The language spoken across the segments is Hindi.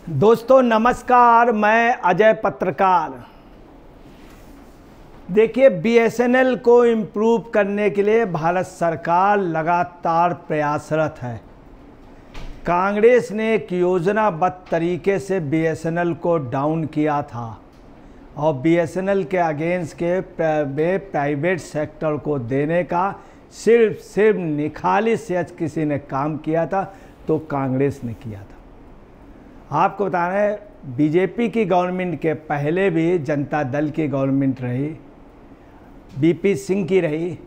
दोस्तों नमस्कार, मैं अजय पत्रकार। देखिए, बीएसएनएल को इम्प्रूव करने के लिए भारत सरकार लगातार प्रयासरत है। कांग्रेस ने एक योजनाबद्ध तरीके से बीएसएनएल को डाउन किया था और बीएसएनएल के अगेंस्ट के प्राइवेट सेक्टर को देने का सिर्फ निखाली से किसी ने काम किया था तो कांग्रेस ने किया था। आपको बता रहे हैं, बीजेपी की गवर्नमेंट के पहले भी जनता दल की गवर्नमेंट रही, बीपी सिंह की रही,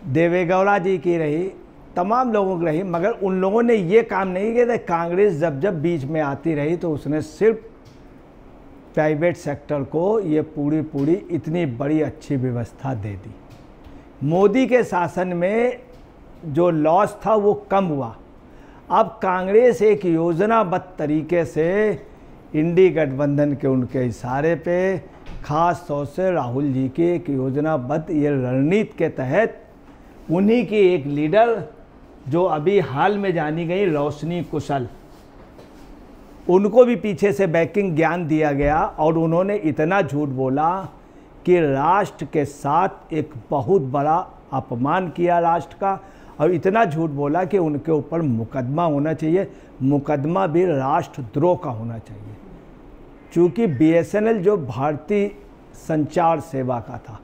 देवेगौड़ा जी की रही, तमाम लोगों की रही, मगर उन लोगों ने ये काम नहीं किया था। कांग्रेस जब बीच में आती रही तो उसने सिर्फ प्राइवेट सेक्टर को ये पूरी इतनी बड़ी अच्छी व्यवस्था दे दी। मोदी के शासन में जो लॉस था वो कम हुआ। अब कांग्रेस एक योजनाबद्ध तरीके से इंडी गठबंधन के उनके इशारे पे, खास तौर से राहुल जी की एक योजनाबद्ध ये रणनीति के तहत उन्हीं की एक लीडर जो अभी हाल में जानी गई रोशनी कुशल, उनको भी पीछे से बैकिंग ज्ञान दिया गया और उन्होंने इतना झूठ बोला कि राष्ट्र के साथ एक बहुत बड़ा अपमान किया राष्ट्र का, और इतना झूठ बोला कि उनके ऊपर मुकदमा होना चाहिए, मुकदमा भी राष्ट्रद्रोह का होना चाहिए। चूँकि बीएसएनएल जो भारतीय संचार सेवा का था,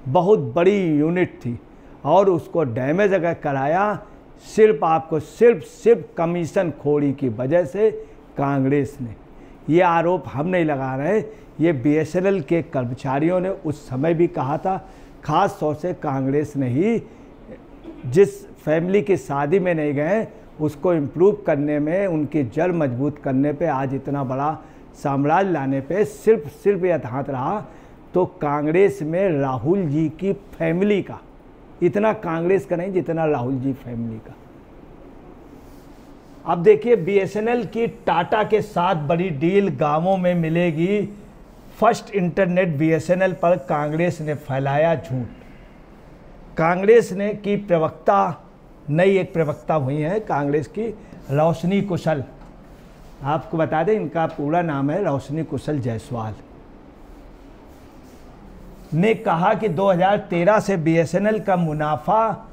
बहुत बड़ी यूनिट थी और उसको डैमेज अगर कराया सिर्फ आपको सिर्फ कमीशन खोरी की वजह से कांग्रेस ने, ये आरोप हम नहीं लगा रहे, ये बीएसएनएल के कर्मचारियों ने उस समय भी कहा था। खास तौर से कांग्रेस ने ही जिस फैमिली की शादी में नहीं गए उसको इम्प्रूव करने में, उनकी जड़ मजबूत करने पे, आज इतना बड़ा साम्राज्य लाने पे सिर्फ यह हाथ रहा। तो कांग्रेस में राहुल जी की फैमिली का इतना, कांग्रेस का नहीं जितना राहुल जी फैमिली का। अब देखिए, बीएसएनएल की टाटा के साथ बड़ी डील गांवों में मिलेगी। फर्स्ट इंटरनेट बीएसएनएल पर कांग्रेस ने फैलाया झूठ। कांग्रेस ने की प्रवक्ता, नई एक प्रवक्ता हुई है कांग्रेस की, रोशनी कुशल। आपको बता दें, इनका पूरा नाम है रोशनी कुशल जायसवाल, ने कहा कि 2013 से बीएसएनएल का मुनाफा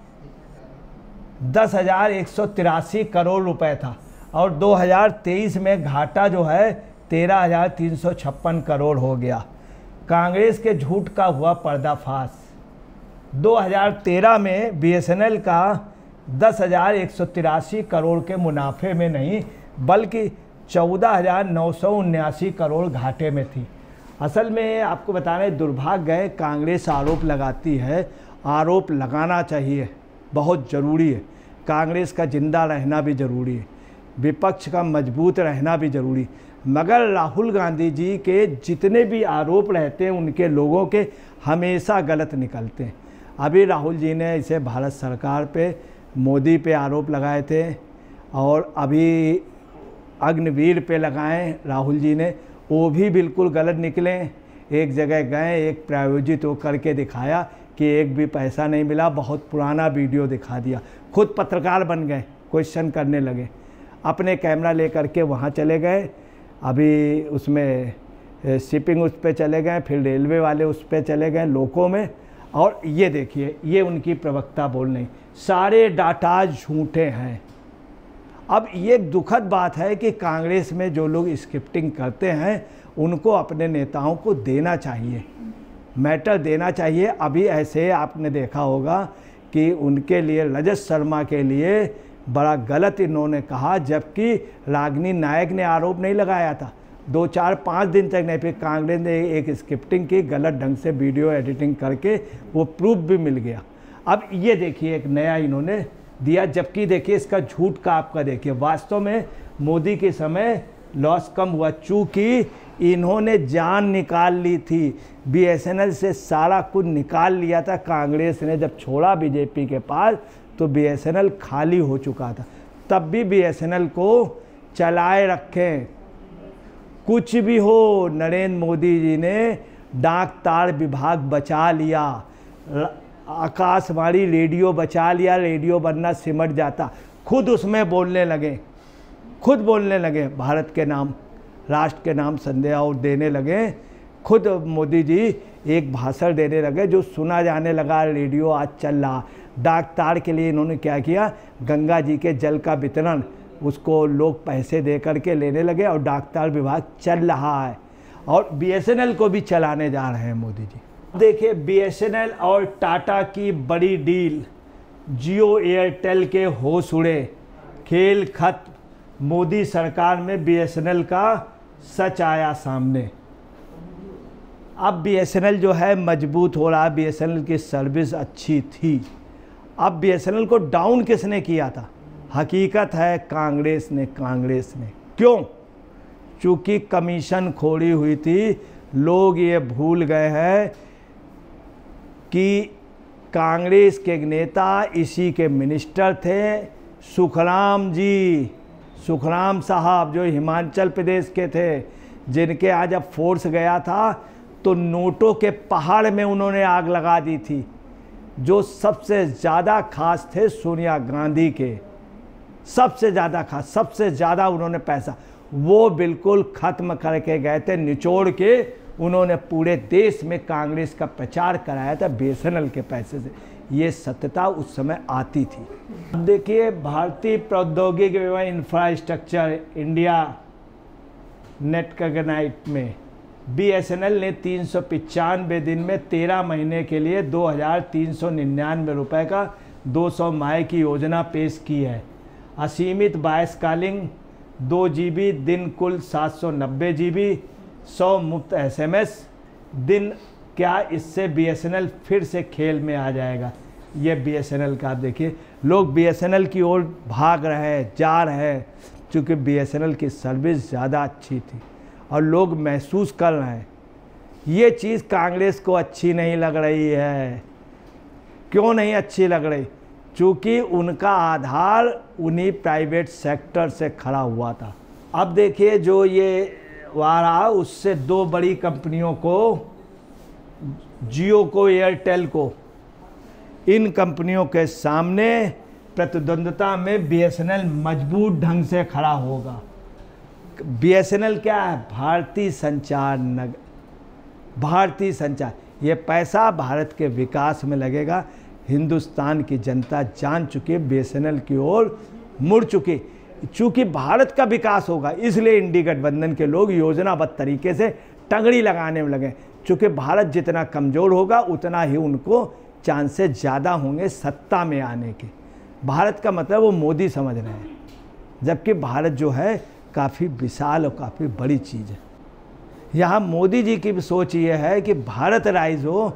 10,183 करोड़ रुपए था और 2023 में घाटा जो है 13,356 करोड़ हो गया। कांग्रेस के झूठ का हुआ पर्दाफाश। 2013 में बीएसएनएल का 10,183 करोड़ के मुनाफे में नहीं बल्कि 14,979 करोड़ घाटे में थी। असल में आपको बता रहे, दुर्भाग्य है, कांग्रेस आरोप लगाती है, आरोप लगाना चाहिए, बहुत ज़रूरी है। कांग्रेस का जिंदा रहना भी ज़रूरी है, विपक्ष का मजबूत रहना भी ज़रूरी, मगर राहुल गांधी जी के जितने भी आरोप रहते हैं उनके लोगों के हमेशा गलत निकलते हैं। अभी राहुल जी ने इसे भारत सरकार पे, मोदी पे आरोप लगाए थे और अभी अग्निवीर पे लगाए राहुल जी ने, वो भी बिल्कुल गलत निकले। एक जगह गए, एक प्रायोजित वो करके दिखाया कि एक भी पैसा नहीं मिला, बहुत पुराना वीडियो दिखा दिया। खुद पत्रकार बन गए, क्वेश्चन करने लगे, अपने कैमरा लेकर के वहाँ चले गए। अभी उसमें शिपिंग उस पर चले गए, फिर रेलवे वाले उस पर चले गए, लोगों में। और ये देखिए, ये उनकी प्रवक्ता बोल रही, सारे डाटा झूठे हैं। अब ये दुखद बात है कि कांग्रेस में जो लोग स्क्रिप्टिंग करते हैं उनको अपने नेताओं को देना चाहिए, मैटर देना चाहिए। अभी ऐसे आपने देखा होगा कि उनके लिए, रजत शर्मा के लिए बड़ा गलत इन्होंने कहा, जबकि रागिनी नायक ने आरोप नहीं लगाया था। 2, 4, 5 दिन तक नहीं, फिर कांग्रेस ने एक स्क्रिप्टिंग की, गलत ढंग से वीडियो एडिटिंग करके, वो प्रूफ भी मिल गया। अब ये देखिए, एक नया इन्होंने दिया, जबकि देखिए इसका झूठ का आपका देखिए, वास्तव में मोदी के समय लॉस कम हुआ, चूँकि इन्होंने जान निकाल ली थी, बीएसएनएल से सारा कुछ निकाल लिया था। कांग्रेस ने जब छोड़ा बीजेपी के पास तो बीएसएनएल खाली हो चुका था, तब भी बीएसएनएल को चलाए रखें। कुछ भी हो, नरेंद्र मोदी जी ने डाक तार विभाग बचा लिया, आकाशवाणी रेडियो बचा लिया, रेडियो बनना सिमट जाता, खुद उसमें बोलने लगे। खुद बोलने लगे भारत के नाम, राष्ट्र के नाम संदेश और देने लगे। खुद मोदी जी एक भाषण देने लगे जो सुना जाने लगा, रेडियो आज चल रहा। डाक तार के लिए इन्होंने क्या किया, गंगा जी के जल का वितरण उसको लोग पैसे दे करके लेने लगे और डाक तार विभाग चल रहा है और बीएसएनएल को भी चलाने जा रहे हैं मोदी जी। देखिए बीएसएनएल और टाटा की बड़ी डील, जियो एयरटेल के होश उड़े, खेल खत्म। मोदी सरकार में बीएसएनएल का सच आया सामने। अब बीएसएनएल जो है मजबूत हो रहा, बीएसएनएल की सर्विस अच्छी थी। अब बीएसएनएल को डाउन किसने किया था? हकीकत है कांग्रेस ने। क्यों? चूँकि कमीशन खोरी हुई थी। लोग ये भूल गए हैं कि कांग्रेस के नेता इसी के मिनिस्टर थे, सुखराम जी, सुखराम साहब जो हिमाचल प्रदेश के थे, जिनके आज जब फोर्स गया था तो नोटों के पहाड़ में उन्होंने आग लगा दी थी। जो सबसे ज़्यादा खास थे सोनिया गांधी के, सबसे ज़्यादा खास, सबसे ज़्यादा उन्होंने पैसा वो बिल्कुल ख़त्म करके गए थे। निचोड़ के उन्होंने पूरे देश में कांग्रेस का प्रचार कराया था बीएसएनएल के पैसे से। ये सत्यता उस समय आती थी। अब देखिए भारतीय प्रौद्योगिकी एवं इंफ्रास्ट्रक्चर इंडिया नेटकगनाइट में बीएसएनएल ने 395 दिन में 13 महीने के लिए 2,399 रुपये का 200 माह की योजना पेश की है। असीमित वॉइस कॉलिंग 2 GB दिन, कुल 790 GB, 100 मुफ्त SMS दिन। क्या इससे बीएसएनएल फिर से खेल में आ जाएगा? ये बीएसएनएल का, आप देखिए लोग बीएसएनएल की ओर भाग रहे हैं, जा रहे हैं, क्योंकि बीएसएनएल की सर्विस ज़्यादा अच्छी थी और लोग महसूस कर रहे हैं। ये चीज़ कांग्रेस को अच्छी नहीं लग रही है। क्यों नहीं अच्छी लग रही? क्योंकि उनका आधार उन्हीं प्राइवेट सेक्टर से खड़ा हुआ था। अब देखिए जो ये वारा, उससे 2 बड़ी कंपनियों को, जियो को, एयरटेल को, इन कंपनियों के सामने प्रतिद्वंद्विता में बीएसएनएल मजबूत ढंग से खड़ा होगा। बीएसएनएल क्या है? भारतीय संचार। ये पैसा भारत के विकास में लगेगा। हिंदुस्तान की जनता जान चुकी है, बीएसएनएल की ओर मुड़ चुकी। चूँकि भारत का विकास होगा इसलिए इंडी गठबंधन के लोग योजनाबद्ध तरीके से टंगड़ी लगाने में लगे। चूँकि भारत जितना कमज़ोर होगा उतना ही उनको चांसेस ज़्यादा होंगे सत्ता में आने के। भारत का मतलब वो मोदी समझ रहे हैं, जबकि भारत जो है काफ़ी विशाल और काफ़ी बड़ी चीज़ है। यहाँ मोदी जी की भी सोच ये है कि भारत राइज हो,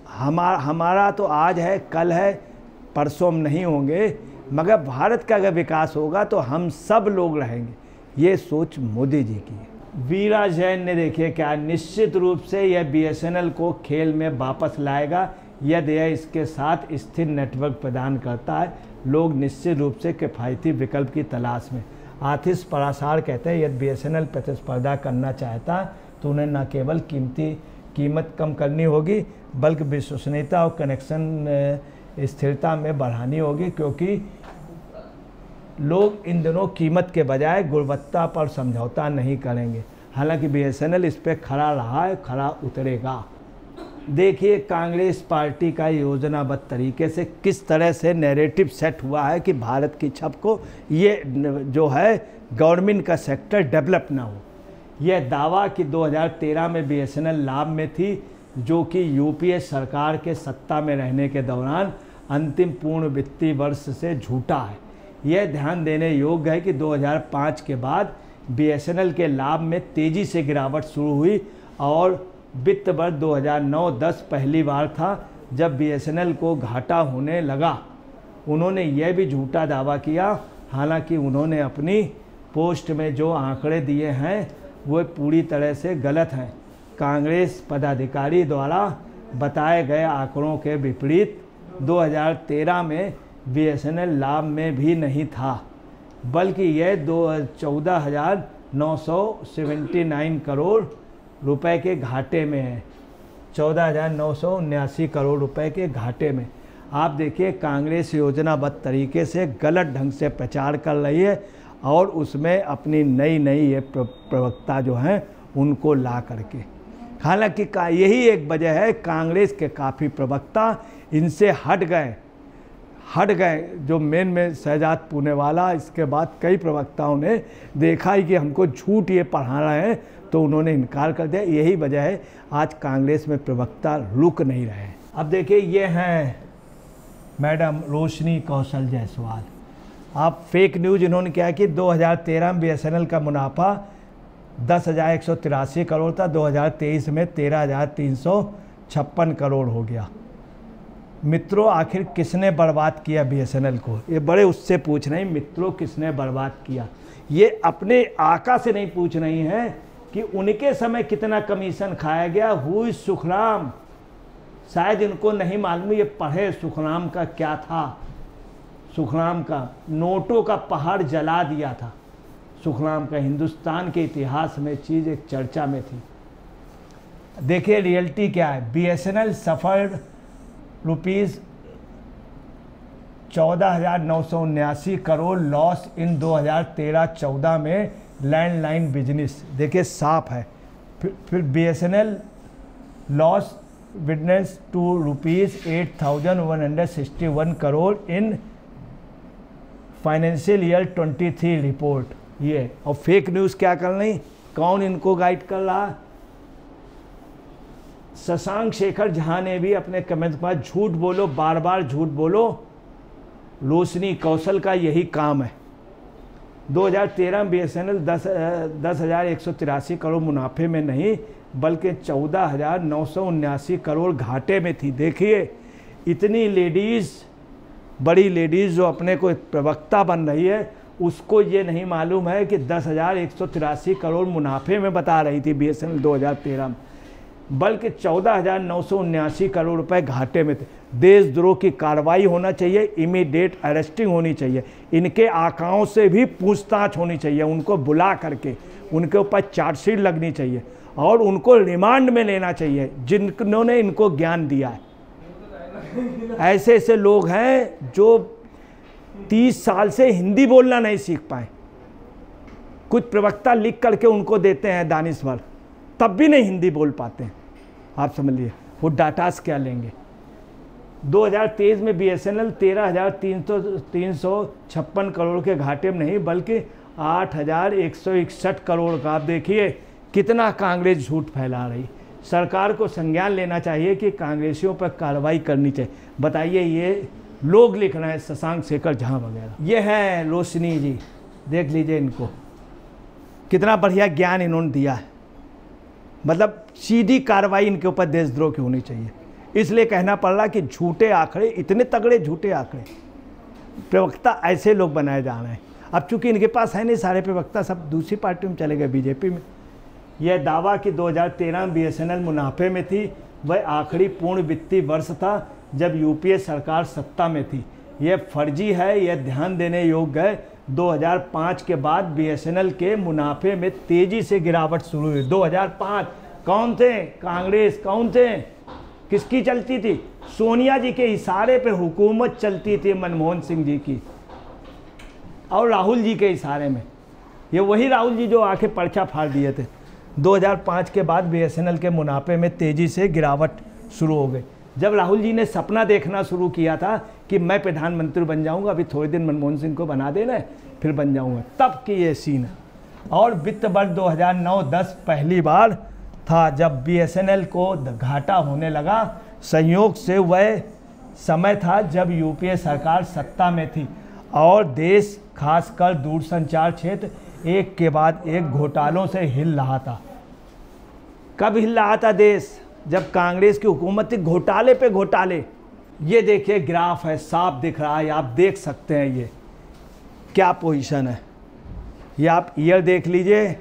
हमारा तो आज है, कल है, परसों हम नहीं होंगे, मगर भारत का अगर विकास होगा तो हम सब लोग रहेंगे। ये सोच मोदी जी की है। वीरा जैन ने देखिए क्या, निश्चित रूप से यह बीएसएनएल को खेल में वापस लाएगा यदि यह इसके साथ स्थिर नेटवर्क प्रदान करता है। लोग निश्चित रूप से किफ़ायती विकल्प की तलाश में। आतिश परासार कहते हैं यदि बीएसएनएल प्रतिस्पर्धा करना चाहता तो उन्हें न केवल कीमत कम करनी होगी बल्कि विश्वसनीयता और कनेक्शन स्थिरता में बढ़ानी होगी, क्योंकि लोग इन दिनों कीमत के बजाय गुणवत्ता पर समझौता नहीं करेंगे। हालांकि बीएसएनएल इस पर खड़ा रहा है, खड़ा उतरेगा। देखिए कांग्रेस पार्टी का योजनाबद्ध तरीके से किस तरह से नैरेटिव सेट हुआ है कि भारत की छप को ये जो है गवर्नमेंट का सेक्टर डेवलप ना हो। यह दावा कि 2013 में बीएसएनएल लाभ में थी, जो कि यूपीए सरकार के सत्ता में रहने के दौरान अंतिम पूर्ण वित्तीय वर्ष से झूठा है। यह ध्यान देने योग्य है कि 2005 के बाद बीएसएनएल के लाभ में तेज़ी से गिरावट शुरू हुई और वित्त वर्ष 2009-10 पहली बार था जब बीएसएनएल को घाटा होने लगा। उन्होंने यह भी झूठा दावा किया, हालांकि उन्होंने अपनी पोस्ट में जो आंकड़े दिए हैं वो पूरी तरह से गलत हैं। कांग्रेस पदाधिकारी द्वारा बताए गए आंकड़ों के विपरीत 2013 में बीएसएनएल लाभ में भी नहीं था, बल्कि यह 14,979 करोड़ रुपए के घाटे में है। 14,979 करोड़ रुपए के घाटे में। आप देखिए कांग्रेस योजनाबद्ध तरीके से गलत ढंग से प्रचार कर रही है और उसमें अपनी नई नई ये प्रवक्ता जो हैं उनको ला करके। हालांकि यही एक वजह है, कांग्रेस के काफ़ी प्रवक्ता इनसे हट गए। जो मेन शहजाद पूनेवाला, इसके बाद कई प्रवक्ताओं ने देखा ही कि हमको झूठ ये पढ़ा रहे हैं, तो उन्होंने इनकार कर दिया। यही वजह है आज कांग्रेस में प्रवक्ता रुक नहीं रहे हैं। अब देखिए, ये हैं मैडम रोशनी कौशल जायसवाल। आप फेक न्यूज़ इन्होंने क्या कि 2013 में BSNL का मुनाफा 10,183 करोड़ था, 2023 में 13,356 करोड़ हो गया। मित्रों, आखिर किसने बर्बाद किया BSNL को? ये बड़े उससे पूछ रहे हैं, मित्रों किसने बर्बाद किया? ये अपने आका से नहीं पूछ रही हैं कि उनके समय कितना कमीशन खाया गया। हुई सुखराम, शायद इनको नहीं मालूम, ये पढ़े सुखराम का क्या था। सुखराम का नोटों का पहाड़ जला दिया था। सुखराम का हिंदुस्तान के इतिहास में चीज़ एक चर्चा में थी। देखिए रियलिटी क्या है। BSNL suffered ₹14,979 crore loss in 2013-14 में लैंडलाइन बिजनेस। देखिए साफ है। फिर BSNL loss witness to ₹8,161 crore in financial year 23 report. ये और फेक न्यूज़ क्या कर रही, कौन इनको गाइड कर रहा? शशांक शेखर झा ने भी अपने कमेंट पर झूठ बोलो, बार बार झूठ बोलो। रोशनी कौशल का यही काम है। 2013 में BSNL 10,183 करोड़ मुनाफे में नहीं बल्कि 14,979 करोड़ घाटे में थी। देखिए इतनी लेडीज़, बड़ी लेडीज़ जो अपने को प्रवक्ता बन रही है, उसको ये नहीं मालूम है कि 10,183 करोड़ मुनाफे में बता रही थी BSNL 2013 में, बल्कि 14,979 करोड़ रुपए घाटे में थे। देशद्रोह की कार्रवाई होना चाहिए, इमीडिएट अरेस्टिंग होनी चाहिए, इनके आकाओं से भी पूछताछ होनी चाहिए, उनको बुला करके उनके ऊपर चार्जशीट लगनी चाहिए और उनको रिमांड में लेना चाहिए जिन्होंने इनको ज्ञान दिया है। ऐसे ऐसे लोग हैं जो 30 साल से हिंदी बोलना नहीं सीख पाए। कुछ प्रवक्ता लिख करके उनको देते हैं दानिश्वर, तब भी नहीं हिंदी बोल पाते हैं। आप समझ लिए वो डाटास क्या लेंगे। 2023 में BSNL 13,356 करोड़ के घाटे में नहीं बल्कि 8,161 करोड़ का। आप देखिए कितना कांग्रेस झूठ फैला रही। सरकार को संज्ञान लेना चाहिए कि कांग्रेसियों पर कार्रवाई करनी चाहिए। बताइए, ये लोग लिख रहे हैं, शशांक शेखर झा वगैरह। ये हैं रोशनी जी, देख लीजिए इनको, कितना बढ़िया ज्ञान इन्होंने दिया है। मतलब सीधी कार्रवाई इनके ऊपर देशद्रोह की होनी चाहिए। इसलिए कहना पड़ रहा कि झूठे आंकड़े, इतने तगड़े झूठे आंकड़े, प्रवक्ता ऐसे लोग बनाए जा रहे हैं। अब चूंकि इनके पास है नहीं, सारे प्रवक्ता सब दूसरी पार्टी में चले गए, बीजेपी में। यह दावा कि 2013 में BSNL मुनाफे में थी, वह आखिरी पूर्ण वित्तीय वर्ष था जब UPA सरकार सत्ता में थी। यह फर्जी है, यह ध्यान देने योग्य है। 2005 के बाद BSNL के मुनाफे में तेजी से गिरावट शुरू हुई। 2005 कौन थे? कांग्रेस। कौन थे? किसकी चलती थी? सोनिया जी के इशारे पे हुकूमत चलती थी, मनमोहन सिंह जी की और राहुल जी के इशारे में। ये वही राहुल जी जो आके पर्चा फाड़ दिए थे। 2005 के बाद BSNL के मुनाफे में तेजी से गिरावट शुरू हो गई। जब राहुल जी ने सपना देखना शुरू किया था कि मैं प्रधानमंत्री बन जाऊंगा, अभी थोड़े दिन मनमोहन सिंह को बना देना फिर बन जाऊंगा, तब की ये सीन है। और वित्त वर्ष 2009-10 पहली बार था जब BSNL को घाटा होने लगा। संयोग से वह समय था जब UPA सरकार सत्ता में थी और देश खासकर दूरसंचार क्षेत्र एक के बाद एक घोटालों से हिल रहा था। कब हिल रहा था देश? जब कांग्रेस की हुकूमत थी। घोटाले पे घोटाले। ये देखिए ग्राफ है, साफ दिख रहा है, आप देख सकते हैं ये क्या पोजीशन है। ये आप ईयर देख लीजिए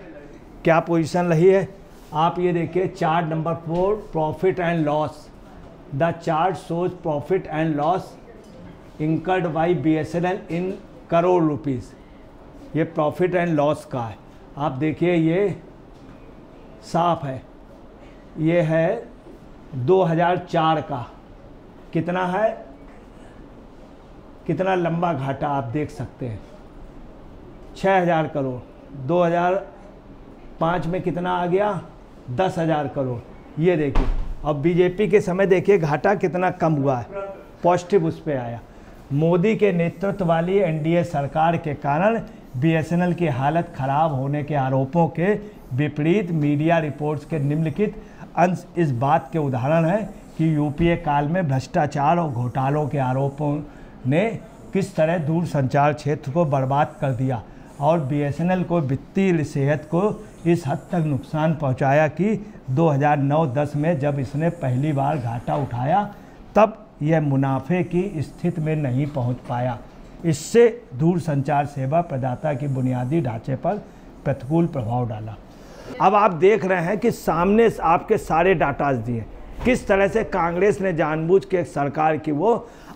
क्या पोजीशन रही है। आप ये देखिए chart number 4, profit and loss. The chart shows profit and loss incurred by BSNL in crore rupees. ये प्रॉफिट एंड लॉस का है। आप देखिए ये साफ है। ये है 2004 का, कितना है, कितना लंबा घाटा आप देख सकते हैं। 6,000 करोड़, 2005 में कितना आ गया 10,000 करोड़। ये देखिए, अब बीजेपी के समय देखिए घाटा कितना कम हुआ है, पॉजिटिव उस पर आया। मोदी के नेतृत्व वाली एनडीए सरकार के कारण बीएसएनएल की हालत खराब होने के आरोपों के विपरीत मीडिया रिपोर्ट्स के निम्नलिखित अंश इस बात के उदाहरण है कि यूपीए काल में भ्रष्टाचार और घोटालों के आरोपों ने किस तरह दूरसंचार क्षेत्र को बर्बाद कर दिया और बीएसएनएल को वित्तीय सेहत को इस हद तक नुकसान पहुंचाया कि 2009-10 में जब इसने पहली बार घाटा उठाया तब यह मुनाफे की स्थिति में नहीं पहुंच पाया। इससे दूरसंचार सेवा प्रदाता की बुनियादी ढांचे पर प्रतिकूल प्रभाव डाला। अब आप देख रहे हैं कि सामने आपके सारे डाटा दिए किस तरह से कांग्रेस ने जानबूझ के सरकार की वो।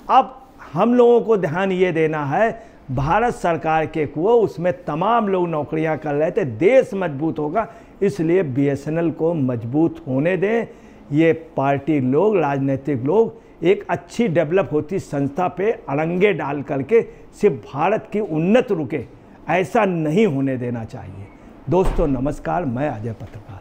अब हम लोगों को ध्यान ये देना है, भारत सरकार के वो उसमें तमाम लोग नौकरियां कर रहे थे, देश मजबूत होगा, इसलिए बीएसएनएल को मजबूत होने दें। ये पार्टी लोग, राजनीतिक लोग एक अच्छी डेवलप होती संस्था पे अड़ंगे डाल करके सिर्फ भारत की उन्नति रुके, ऐसा नहीं होने देना चाहिए। दोस्तों नमस्कार, मैं अजय पत्रकार।